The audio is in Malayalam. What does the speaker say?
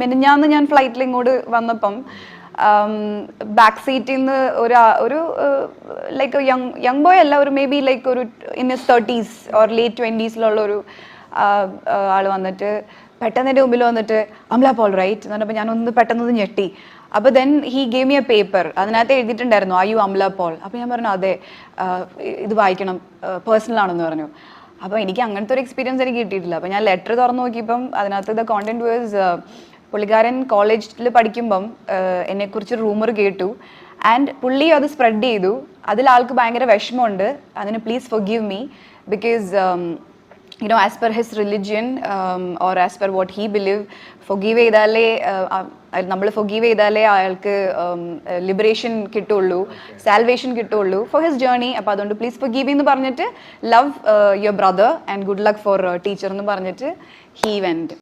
മിനിഞ്ഞാന്ന് ഞാൻ ഫ്ലൈറ്റിൽ ഇങ്ങോട്ട് വന്നപ്പം ബാക്ക് സീറ്റിൽ നിന്ന് ഒരു ലൈക്ക് യങ് ബോയ് അല്ല, ഒരു മേ ബി ലൈക്ക് ഒരു in his 30s or late 20s ഒരു ആൾ വന്നിട്ട് പെട്ടെന്ന് എൻ്റെ മുമ്പിൽ വന്നിട്ട് അമല പോൾ റൈറ്റ് എന്ന് പറഞ്ഞപ്പോൾ ഞാനൊന്ന് പെട്ടെന്ന് ഞെട്ടി. അപ്പോൾ then he gave me a paper, അതിനകത്ത് എഴുതിയിട്ടുണ്ടായിരുന്നു ഐ യു അമല പോൾ. അപ്പോൾ ഞാൻ പറഞ്ഞു അതെ, ഇത് വായിക്കണം, പേഴ്സണൽ ആണെന്ന് പറഞ്ഞു. അപ്പോൾ എനിക്ക് അങ്ങനത്തെ ഒരു എക്സ്പീരിയൻസ് എനിക്ക് കിട്ടിയിട്ടില്ല. അപ്പോൾ ഞാൻ ലെറ്റർ തുറന്നു നോക്കിയപ്പം അതിനകത്ത് ദ കോണ്ടന്റ് വാസ് പുള്ളിക്കാരൻ കോളേജിൽ പഠിക്കുമ്പം എന്നെക്കുറിച്ച് റൂമർ കേട്ടു ആൻഡ് പുള്ളി അത് സ്പ്രെഡ് ചെയ്തു. അതിൽ ആൾക്ക് ഭയങ്കര വിഷമമുണ്ട്, അതിന് please forgive me because as per his religion or as per what he believe, forgive ചെയ്താലേ നമ്മൾ forgive ചെയ്താലേ അയാൾക്ക് ലിബറേഷൻ കിട്ടുള്ളൂ, സാൽവേഷൻ കിട്ടുള്ളൂ ഫോർ ഹിസ് ജേർണി. അപ്പോൾ അതുകൊണ്ട് പ്ലീസ് forgive എന്ന് പറഞ്ഞിട്ട് love your brother and good luck for teacher എന്ന് പറഞ്ഞിട്ട് he went.